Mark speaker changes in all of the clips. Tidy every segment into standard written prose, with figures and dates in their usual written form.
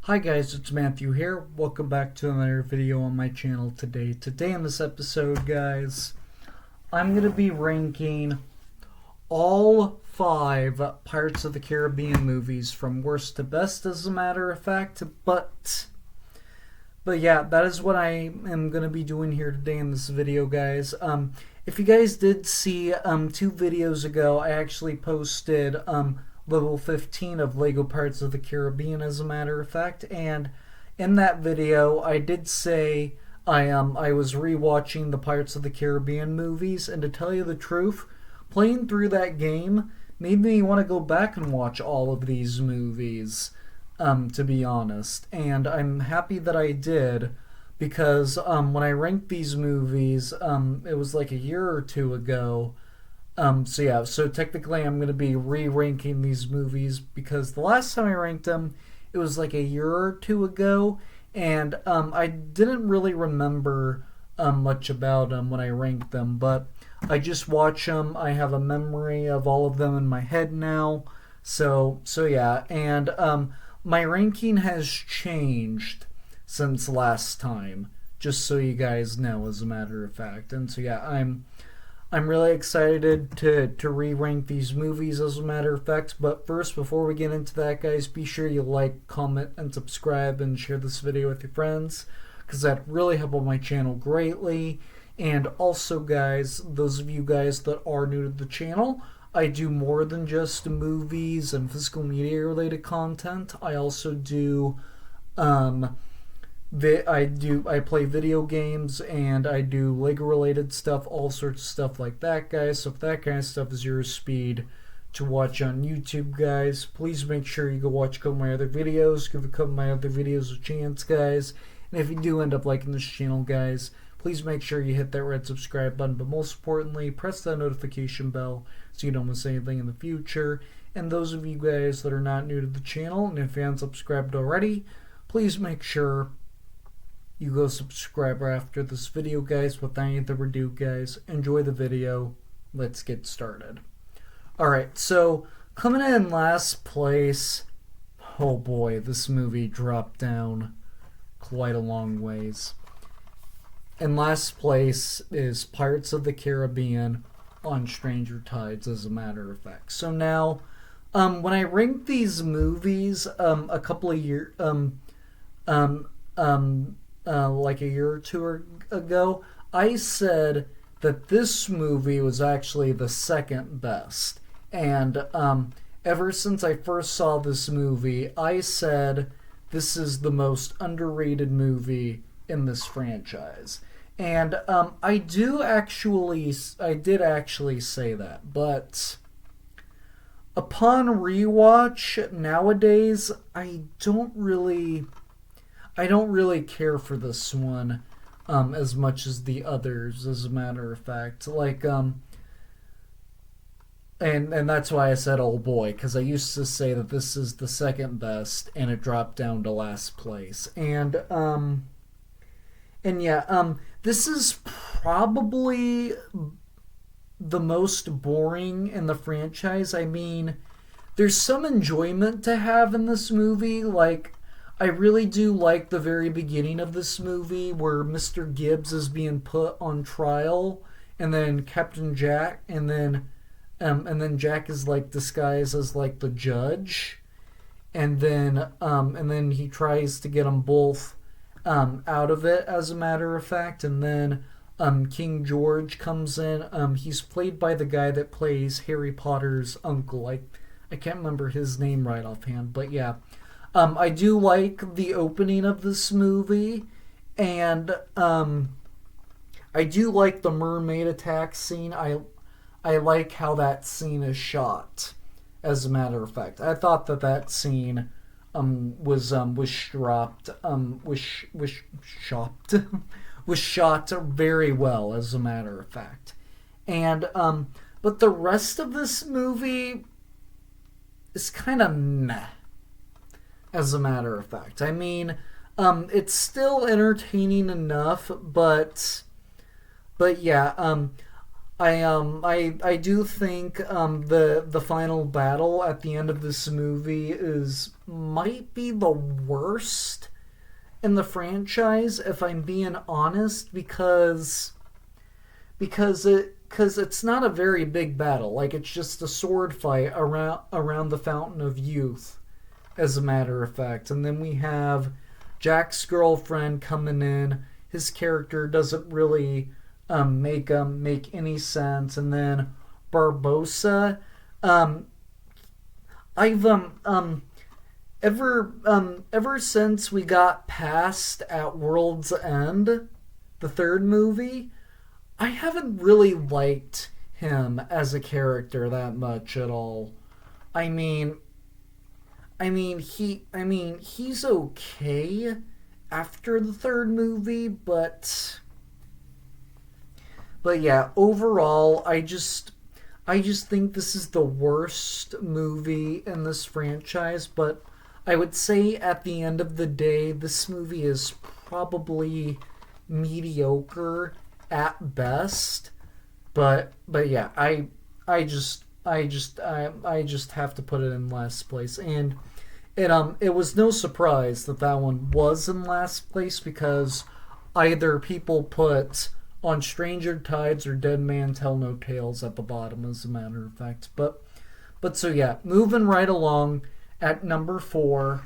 Speaker 1: Hi guys, it's Matthew here. Welcome back to another video on my channel today. Today in this episode, guys, I'm going to be ranking all 5 Pirates of the Caribbean movies from worst to best, as a matter of fact, but yeah, that is what I am going to be doing here today in this video, guys. If you guys did see 2 videos ago, I actually posted level 15 of Lego Pirates of the Caribbean, as a matter of fact, and in that video I did say I was rewatching the Pirates of the Caribbean movies, and to tell you the truth, playing through that game made me want to go back and watch all of these movies, to be honest, and I'm happy that I did, because when I ranked these movies, it was like a year or two ago. So technically I'm going to be re-ranking these movies, because the last time I ranked them, it was like a year or two ago, and I didn't really remember much about them when I ranked them, but I just watch them. I have a memory of all of them in my head now, so yeah, and my ranking has changed since last time, just so you guys know, as a matter of fact, and so yeah, I'm really excited to re-rank these movies, as a matter of fact. But first, before we get into that, guys, be sure you like, comment, and subscribe, and share this video with your friends, because that really help on my channel greatly. And also, guys, those of you guys that are new to the channel, I do more than just movies and physical media related content. I also do I play video games, and I do Lego related stuff, all sorts of stuff like that, guys. So if that kind of stuff is your speed to watch on YouTube, guys, please make sure you go watch a couple of my other videos. Give a couple of my other videos a chance, guys. And if you do end up liking this channel, guys, please make sure you hit that red subscribe button. But most importantly, press that notification bell so you don't miss anything in the future. And those of you guys that are not new to the channel, and if you haven't subscribed already, please make sure you go subscribe after this video, guys. Without any further ado, guys, enjoy the video. Let's get started. Alright, so coming in last place, oh boy, this movie dropped down quite a long ways. In last place is Pirates of the Caribbean on Stranger Tides, as a matter of fact. So now, when I ranked these movies a couple of years, like a year or two ago, I said that this movie was actually the second best. And ever since I first saw this movie, I said this is the most underrated movie in this franchise. And I did actually say that, but upon rewatch nowadays, I don't really care for this one as much as the others, as a matter of fact. Like, and that's why I said, oh boy, because I used to say that this is the second best, and it dropped down to last place. And yeah, this is probably the most boring in the franchise. I mean, there's some enjoyment to have in this movie, like, I really do like the very beginning of this movie where Mr. Gibbs is being put on trial, and then Captain Jack, and then Jack is like disguised as like the judge, and then he tries to get them both out of it, as a matter of fact, and then King George comes in. He's played by the guy that plays Harry Potter's uncle. I can't remember his name right offhand, but yeah. I do like the opening of this movie, and I do like the mermaid attack scene. I like how that scene is shot, as a matter of fact. I thought that scene was shot was shot very well, as a matter of fact. And but the rest of this movie is kind of meh, as a matter of fact. I mean, it's still entertaining enough, but yeah, I do think the final battle at the end of this movie is might be the worst in the franchise, if I'm being honest, because it's not a very big battle. Like, it's just a sword fight around the Fountain of Youth, as a matter of fact. And then we have Jack's girlfriend coming in. His character doesn't really make any sense. And then Barbossa, um, I've ever since we got past at World's End, the third movie, I haven't really liked him as a character that much at all. I mean, he's okay after the third movie, but yeah, overall, I just think this is the worst movie in this franchise, but I would say at the end of the day, this movie is probably mediocre at best. But yeah, I just have to put it in last place, and it was no surprise that that one was in last place because either people put On Stranger Tides or Dead Man Tell No Tales at the bottom, as a matter of fact. But so yeah, moving right along at number 4,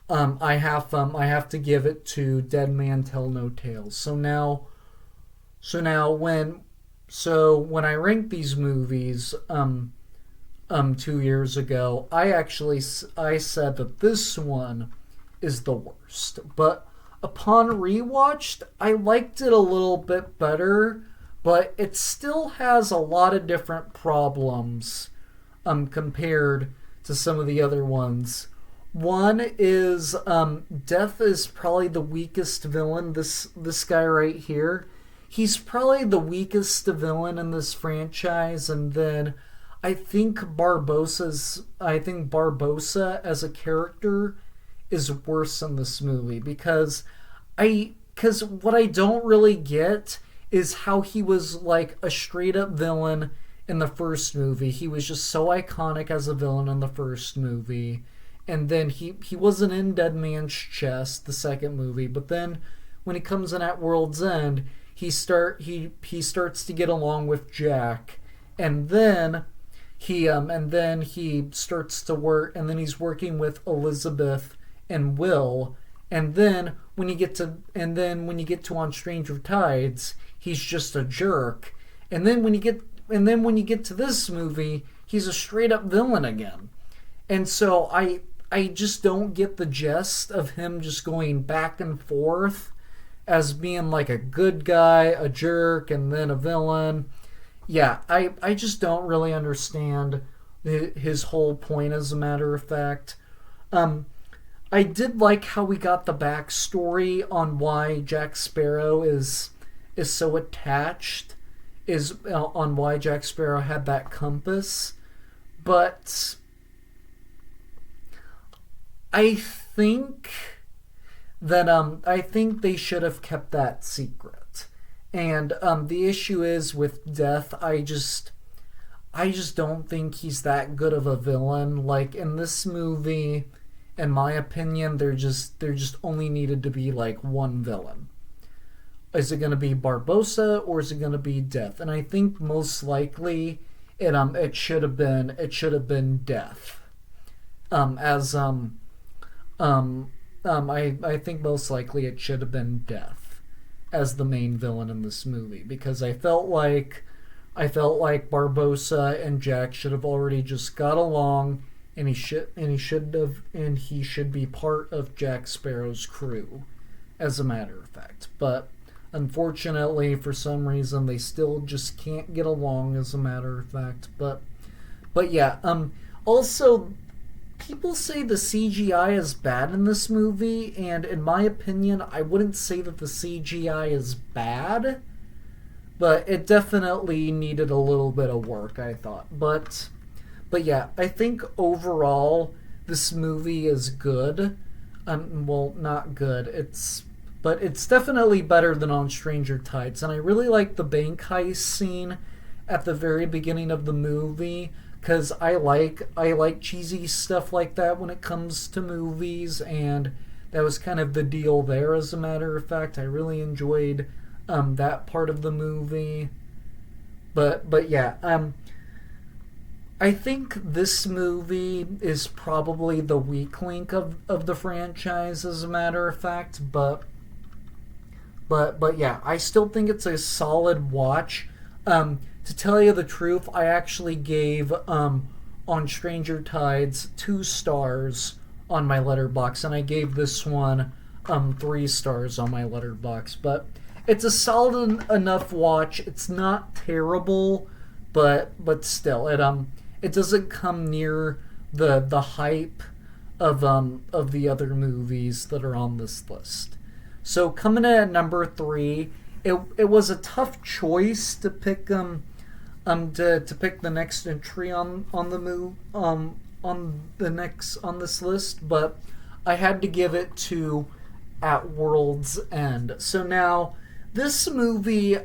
Speaker 1: I have to give it to Dead Man Tell No Tales. So now when I ranked these movies 2 years ago, I said that this one is the worst. But upon rewatched, I liked it a little bit better, but it still has a lot of different problems compared to some of the other ones. One is Death is probably the weakest villain. This guy right here, he's probably the weakest villain in this franchise, and then I think Barbossa as a character is worse in this movie because what I don't really get is how he was like a straight up villain in the first movie. He was just so iconic as a villain in the first movie. And then he wasn't in Dead Man's Chest, the second movie, but then when he comes in at World's End, he starts to get along with Jack, and then he starts to work, and then he's working with Elizabeth and Will, and then when you get to On Stranger Tides, he's just a jerk, and then when you get to this movie, he's a straight up villain again. And so I just don't get the gist of him just going back and forth as being like a good guy, a jerk, and then a villain. Yeah, I just don't really understand his whole point, as a matter of fact. I did like how we got the backstory on why Jack Sparrow is so attached, on why Jack Sparrow had that compass, but I think I think they should have kept that secret. And the issue is with Death, I just don't think he's that good of a villain. Like in this movie, in my opinion, there just only needed to be like one villain. Is it going to be Barbossa or is it going to be Death? And I think most likely it should have been Death. I think most likely it should have been Death as the main villain in this movie, because I felt like Barbossa and Jack should have already just got along, and he should be part of Jack Sparrow's crew, as a matter of fact. But unfortunately, for some reason, they still just can't get along, as a matter of fact. But yeah. Also, people say the CGI is bad in this movie, and in my opinion, I wouldn't say that the CGI is bad, but it definitely needed a little bit of work, I thought. But yeah, I think overall this movie is good. Well, not good. but it's definitely better than on Stranger Tides. And I really like the bank heist scene at the very beginning of the movie, because I like cheesy stuff like that when it comes to movies, and that was kind of the deal there. As a matter of fact, I really enjoyed that part of the movie. But yeah, I think this movie is probably the weak link of the franchise, as a matter of fact. But yeah, I still think it's a solid watch. To tell you the truth, I actually gave on Stranger Tides 2 stars on my letterbox, and I gave this one 3 stars on my letterbox. But it's a solid enough watch. It's not terrible, but still, it doesn't come near the hype of the other movies that are on this list. So coming in at number 3, it was a tough choice to pick to pick the next entry on this list, but I had to give it to At World's End. So now this movie,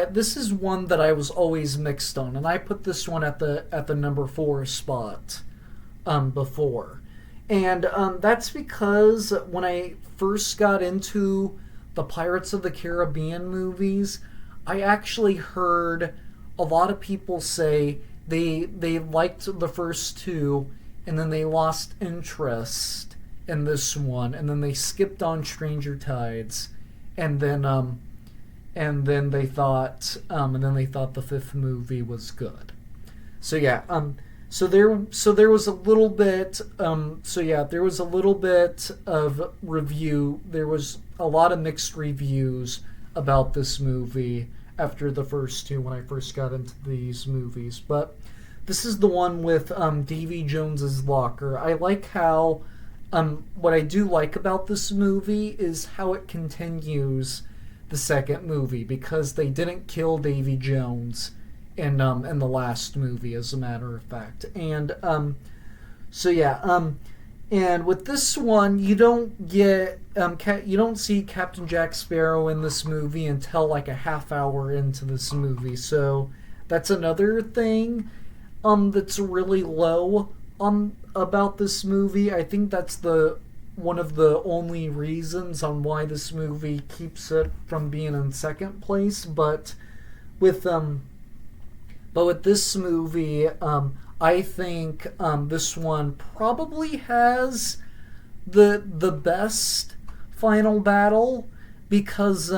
Speaker 1: this is one that I was always mixed on, and I put this one at the number 4 spot before, and that's because when I first got into the Pirates of the Caribbean movies, I actually heard a lot of people say they liked the first 2, and then they lost interest in this one, and then they skipped on Stranger Tides, and then they thought the 5th movie was good. So yeah, so there was a little bit there was a little bit of review. There was a lot of mixed reviews about this movie after the first 2 when I first got into these movies. But this is the one with Davy Jones's locker. I like how what I do like about this movie is how it continues the second movie, because they didn't kill Davy Jones in the last movie, as a matter of fact. And and with this one, you don't get you don't see Captain Jack Sparrow in this movie until like a half hour into this movie. So that's another thing that's really low about this movie. I think that's one of the only reasons on why this movie keeps it from being in second place. But with this movie, I think this one probably has the best final battle, because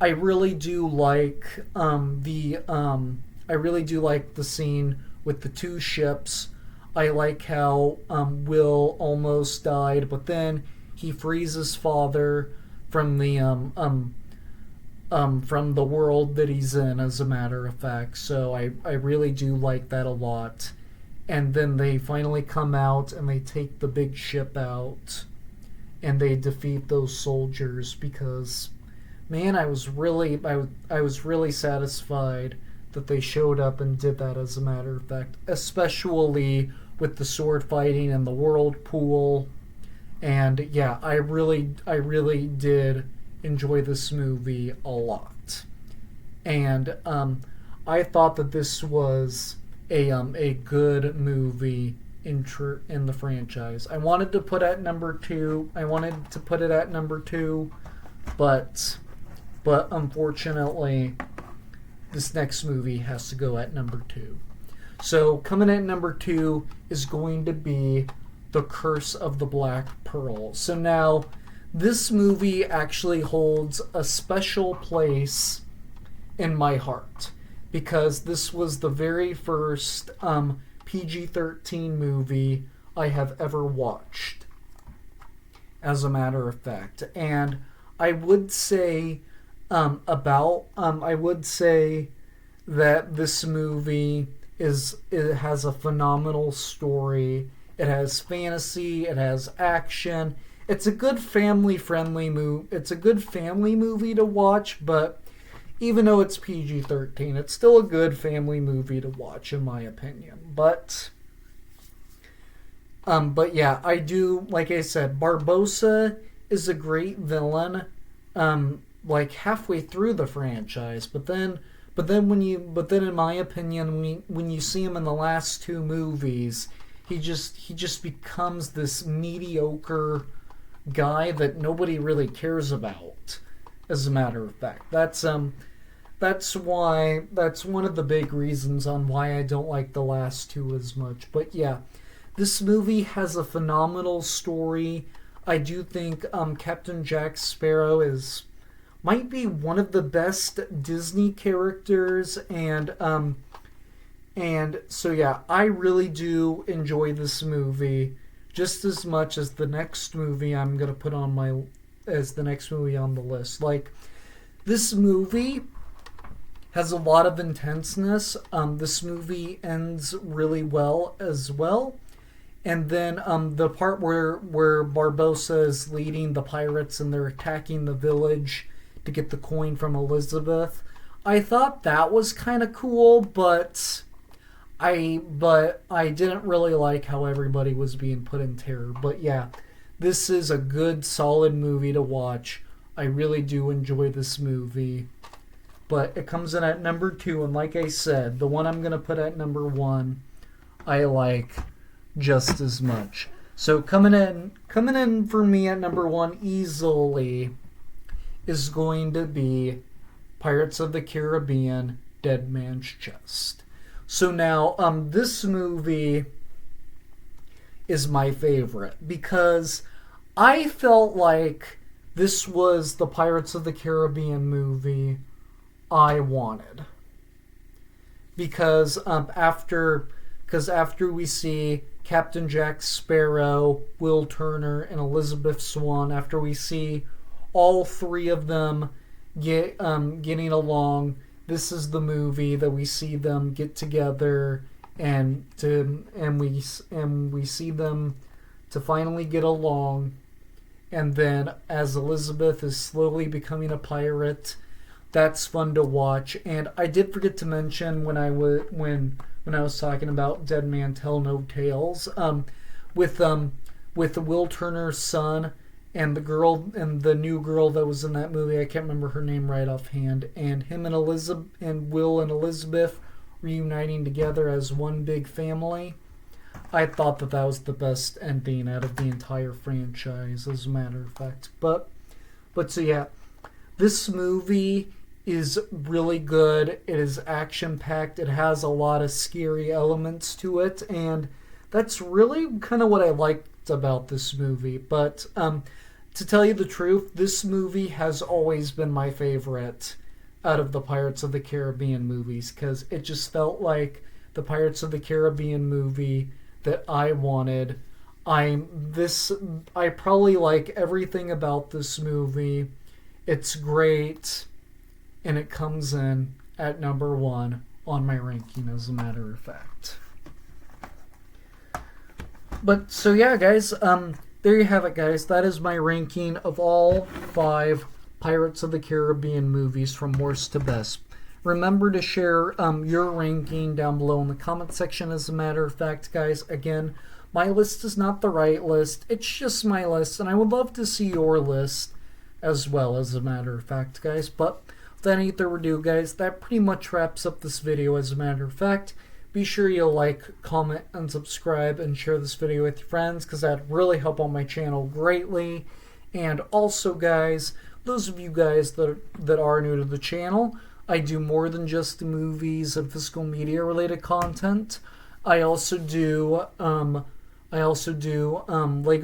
Speaker 1: I really do like the scene with the 2 ships. I like how Will almost died, but then he frees his father from the world that he's in, as a matter of fact. So I really do like that a lot. And then they finally come out and they take the big ship out and they defeat those soldiers, because man, I was really satisfied that they showed up and did that, as a matter of fact, especially with the sword fighting and the whirlpool. And yeah, I really did enjoy this movie a lot. And I thought that this was a good movie in the franchise. I wanted to put it at number 2, but unfortunately this next movie has to go at number 2. So coming at number 2 is going to be The Curse of the Black Pearl. So now, this movie actually holds a special place in my heart, because this was the very first PG-13 movie I have ever watched, as a matter of fact. And I would say that this movie it has a phenomenal story. It has fantasy, it has action. It's a good family-friendly movie. It's a good family movie to watch, but even though it's PG-13, it's still a good family movie to watch, in my opinion. But yeah, I do, like I said, Barbossa is a great villain, like halfway through the franchise, but then in my opinion, when you see him in the last two movies, he just becomes this mediocre guy that nobody really cares about. As a matter of fact, that's one of the big reasons on why I don't like the last two as much. But yeah, this movie has a phenomenal story. I do think Captain Jack Sparrow might be one of the best Disney characters, and so yeah, I really do enjoy this movie just as much as the next movie I'm gonna put on the next movie on the list. Like, this movie has a lot of intenseness. This movie ends really well as well. And then the part where Barbossa is leading the pirates and they're attacking the village to get the coin from Elizabeth, I thought that was kind of cool, but I didn't really like how everybody was being put in terror. But yeah, this is a good, solid movie to watch. I really do enjoy this movie. But it comes in at number 2, and like I said, the one I'm going to put at number 1, I like just as much. So coming in for me at number 1 easily is going to be Pirates of the Caribbean: Dead Man's Chest. So now, this movie is my favorite because I felt like this was the Pirates of the Caribbean movie I wanted. Because after we see Captain Jack Sparrow, Will Turner, and Elizabeth Swann, after we see all three of them getting along, this is the movie that we see them get together and we see them to finally get along. And then as Elizabeth is slowly becoming a pirate, that's fun to watch. And I did forget to mention when I was talking about Dead Man Tell No Tales, with Will Turner's son and the new girl that was in that movie. I can't remember her name right offhand. And him and Will and Elizabeth reuniting together as one big family. I thought that was the best ending out of the entire franchise, as a matter of fact. But so yeah, this movie is really good. It is action-packed. It has a lot of scary elements to it, and that's really kind of what I liked about this movie. But to tell you the truth, this movie has always been my favorite out of the Pirates of the Caribbean movies, because it just felt like the Pirates of the Caribbean movie that I wanted. I probably like everything about this movie. It's great, and it comes in at number 1 on my ranking, as a matter of fact. But so yeah, guys, there you have it, guys. That is my ranking of all 5 Pirates of the Caribbean movies from worst to best. Remember to share your ranking down below in the comment section. As a matter of fact, guys, again, my list is not the right list. It's just my list, and I would love to see your list as well, as a matter of fact, guys. But without any further ado, guys, that pretty much wraps up this video, as a matter of fact. Be sure you like, comment, and subscribe, and share this video with your friends, because that'd really help on my channel greatly. And also, guys, those of you guys that are new to the channel, I do more than just the movies and physical media related content. I also do Lego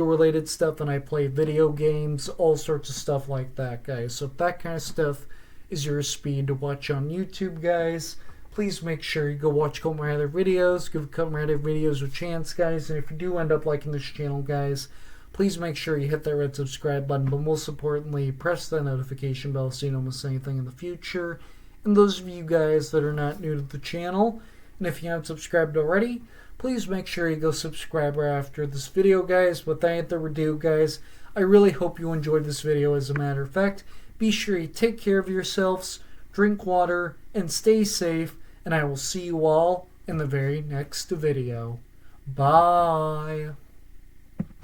Speaker 1: related stuff, and I play video games, all sorts of stuff like that, guys. So if that kind of stuff is your speed to watch on YouTube, guys, please make sure you go watch a couple of my other videos. Give a couple of my other videos a chance, guys. And if you do end up liking this channel, guys, please make sure you hit that red subscribe button, but most importantly, press that notification bell so you don't miss anything in the future. And those of you guys that are not new to the channel, and if you haven't subscribed already, please make sure you go subscribe right after this video, guys. Without any further ado, guys, I really hope you enjoyed this video. As a matter of fact, be sure you take care of yourselves, drink water, and stay safe, and I will see you all in the very next video. Bye!